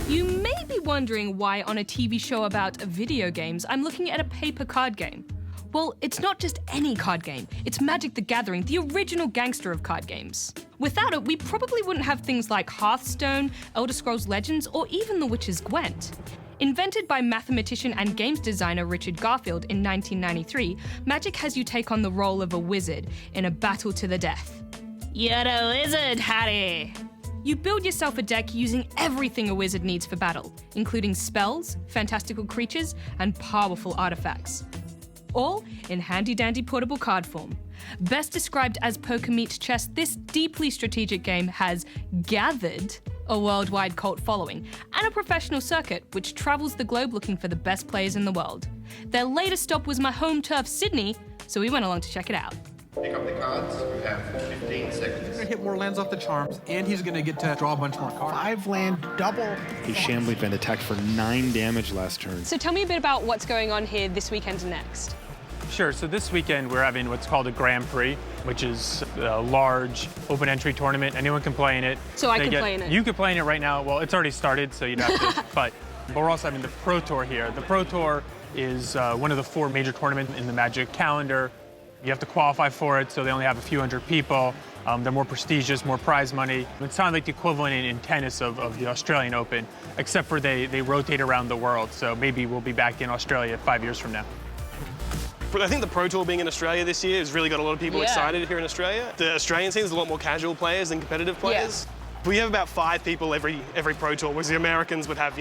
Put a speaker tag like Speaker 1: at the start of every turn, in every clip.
Speaker 1: You may be wondering why on a TV show about video games, I'm looking at a paper card game. Well, it's not just any card game. It's Magic the Gathering, the original gangster of card games. Without it, we probably wouldn't have things like Hearthstone, Elder Scrolls Legends, or even The Witch's Gwent. Invented by mathematician and games designer Richard Garfield in 1993, Magic has you take on the role of a wizard in a battle to the death. You're a wizard, Harry! You build yourself a deck using everything a wizard needs for battle, including spells, fantastical creatures, and powerful artifacts. All in handy-dandy portable card form. Best described as poker meets chess, this deeply strategic game has gathered a worldwide cult following and a professional circuit which travels the globe looking for the best players in the world. Their latest stop was my home turf, Sydney, so we went along to check it out.
Speaker 2: Pick up the cards. You have 15 seconds.
Speaker 3: He's gonna hit more lands off the charms, and he's gonna get to draw a bunch more cards.
Speaker 4: 5-land double.
Speaker 5: His Shambly been attacked for 9 damage last turn.
Speaker 1: So tell me a bit about what's going on here this weekend and next.
Speaker 6: Sure, so this weekend we're having what's called a Grand Prix, which is a large open entry tournament. Anyone can play in it.
Speaker 1: So I can play in it?
Speaker 6: You can play in it right now. Well, it's already started, so you'd have to, but we're also having the Pro Tour here. The Pro Tour is one of the 4 major tournaments in the Magic calendar. You have to qualify for it, so they only have a few hundred people. They're more prestigious, more prize money. It's kind of like the equivalent in tennis of the Australian Open, except for they rotate around the world. So maybe we'll be back in Australia 5 years from now.
Speaker 7: I think the Pro Tour being in Australia this year has really got a lot of people excited here in Australia. The Australian scene is a lot more casual players than competitive players. We have about 5 people every Pro Tour, whereas the Americans would have,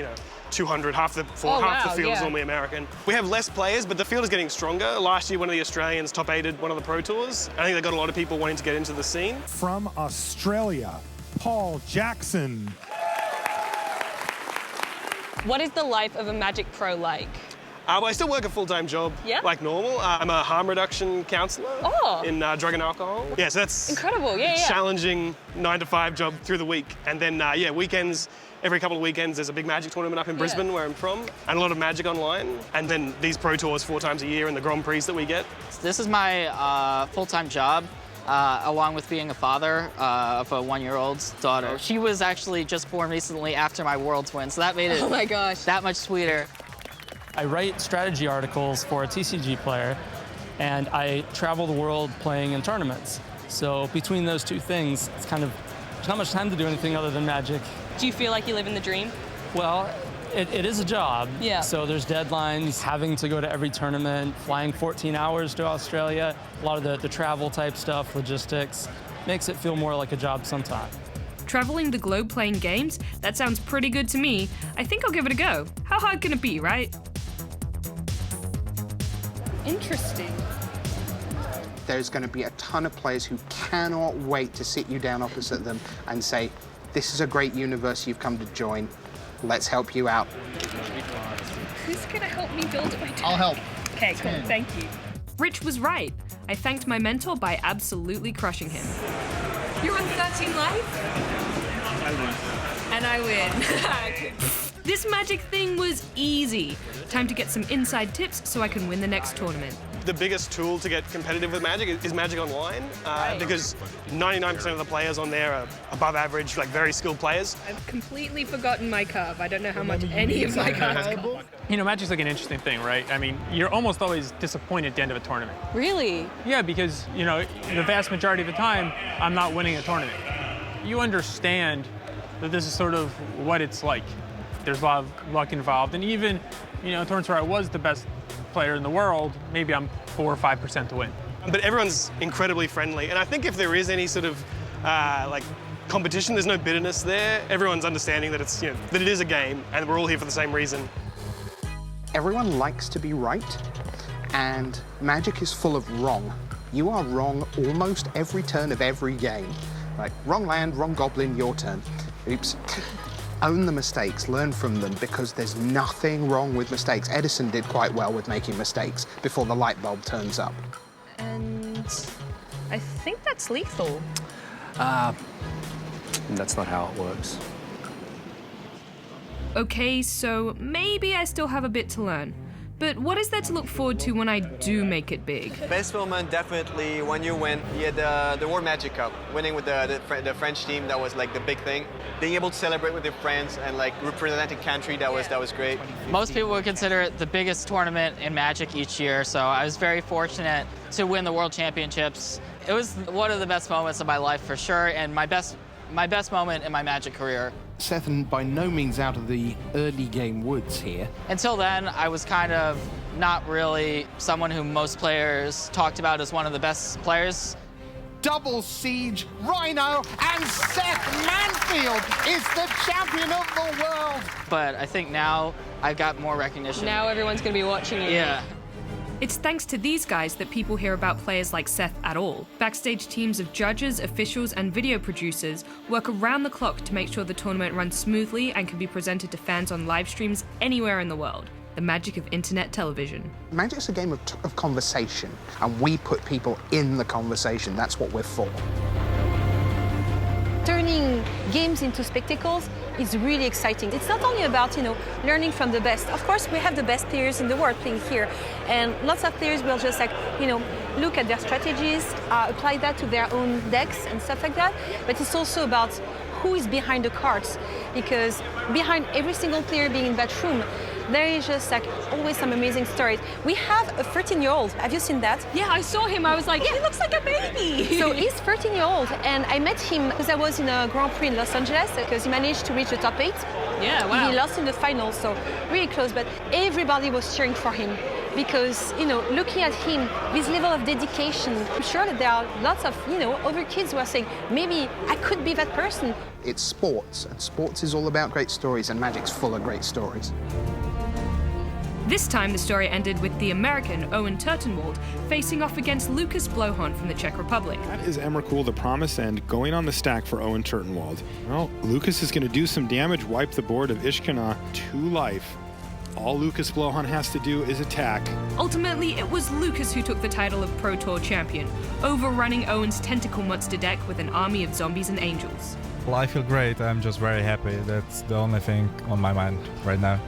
Speaker 7: 200, half the field is normally American. We have less players, but the field is getting stronger. Last year, one of the Australians top 8'd one of the Pro Tours. I think they got a lot of people wanting to get into the scene.
Speaker 4: From Australia, Paul Jackson.
Speaker 1: What is the life of a Magic Pro like?
Speaker 7: Well, I still work a full-time job, like normal. I'm a harm reduction counsellor in drug and alcohol. Yeah, so that's
Speaker 1: incredible.
Speaker 7: Challenging 9-to-5 job through the week, and then weekends. Every couple of weekends, there's a big Magic tournament up in Brisbane, where I'm from, and a lot of Magic online. And then these Pro Tours 4 times a year and the Grand Prix that we get.
Speaker 8: This is my full-time job. Along with being a father of a 1-year-old daughter. She was actually just born recently after my World Twin, so that made it that much sweeter.
Speaker 9: I write strategy articles for a TCG player, and I travel the world playing in tournaments. So between those 2 things, it's there's not much time to do anything other than Magic.
Speaker 1: Do you feel like you live in the dream?
Speaker 9: Well, it is a job. So there's deadlines, having to go to every tournament, flying 14 hours to Australia, a lot of the travel type stuff, logistics, makes it feel more like a job sometimes.
Speaker 1: Traveling the globe playing games? That sounds pretty good to me. I think I'll give it a go. How hard can it be, right? Interesting.
Speaker 10: There's going to be a ton of players who cannot wait to sit you down opposite them and say, this is a great universe you've come to join. Let's help you out.
Speaker 1: Who's going to help me build my deck?
Speaker 4: I'll help.
Speaker 1: Okay, cool. Thank you. Rich was right. I thanked my mentor by absolutely crushing him. You're on 13 life?
Speaker 6: I win.
Speaker 1: And I win. This Magic thing was easy. Time to get some inside tips so I can win the next tournament.
Speaker 7: The biggest tool to get competitive with Magic is Magic Online, because 99% of the players on there are above average, very skilled players.
Speaker 1: I've completely forgotten my curve. I don't know how much any of my cards cost.
Speaker 6: Magic's like an interesting thing, right? I mean, you're almost always disappointed at the end of a tournament.
Speaker 1: Really?
Speaker 6: Yeah, because, the vast majority of the time, I'm not winning a tournament. You understand that this is sort of what it's like. There's a lot of luck involved, and even, tournaments where I was the best player in the world, maybe I'm 4 or 5% to win.
Speaker 7: But everyone's incredibly friendly, and I think if there is any sort of competition, there's no bitterness there. Everyone's understanding that it's that it is a game, and we're all here for the same reason.
Speaker 10: Everyone likes to be right, and Magic is full of wrong. You are wrong almost every turn of every game. Wrong land, wrong goblin, your turn. Oops. Own the mistakes, learn from them, because there's nothing wrong with mistakes. Edison did quite well with making mistakes before the light bulb turns up.
Speaker 1: And I think that's lethal.
Speaker 5: That's not how it works.
Speaker 1: Okay, so maybe I still have a bit to learn. But what is there to look forward to when I do make it big?
Speaker 11: Best moment, definitely when you win. You had the World Magic Cup, winning with the French team. That was like the big thing. Being able to celebrate with your friends and like representing country, that was great.
Speaker 8: Most people would consider it the biggest tournament in Magic each year, so I was very fortunate to win the World Championships. It was one of the best moments of my life for sure, and my best moment in my Magic career.
Speaker 10: Seth, by no means out of the early game woods here.
Speaker 8: Until then, I was kind of not really someone who most players talked about as one of the best players.
Speaker 10: Double Siege, Rhino, and Seth Manfield is the champion of the world.
Speaker 8: But I think now I've got more recognition.
Speaker 12: Now everyone's going to be watching you.
Speaker 8: Yeah.
Speaker 1: It's thanks to these guys that people hear about players like Seth at all. Backstage teams of judges, officials, and video producers work around the clock to make sure the tournament runs smoothly and can be presented to fans on live streams anywhere in the world. The magic of internet television.
Speaker 10: Magic's a game of conversation, and we put people in the conversation. That's what we're for.
Speaker 12: Turning games into spectacles is really exciting. It's not only about, learning from the best. Of course, we have the best players in the world playing here, and lots of players will just look at their strategies, apply that to their own decks and stuff like that. But it's also about who is behind the cards, because behind every single player being in that room, there is just always some amazing stories. We have a 13-year-old. Have you seen that?
Speaker 1: Yeah, I saw him. I was like, he looks like a baby.
Speaker 12: So he's 13-year-old, and I met him because I was in a Grand Prix in Los Angeles, because he managed to reach the top 8.
Speaker 1: Yeah, wow.
Speaker 12: He lost in the finals, so really close, but everybody was cheering for him. Because, looking at him, this level of dedication, I'm sure that there are lots of, other kids who are saying, maybe I could be that person.
Speaker 10: It's sports, and sports is all about great stories, and Magic's full of great stories.
Speaker 1: This time, the story ended with the American Owen Turtenwald facing off against Lucas Blohon from the Czech Republic.
Speaker 5: That is Emrakul, the Promised End, going on the stack for Owen Turtenwald. Well, Lucas is going to do some damage, wipe the board of Ishkana to life. All Lucas Blohon has to do is attack.
Speaker 1: Ultimately, it was Lucas who took the title of Pro Tour champion, overrunning Owen's tentacle monster deck with an army of zombies and angels.
Speaker 13: Well, I feel great. I'm just very happy. That's the only thing on my mind right now.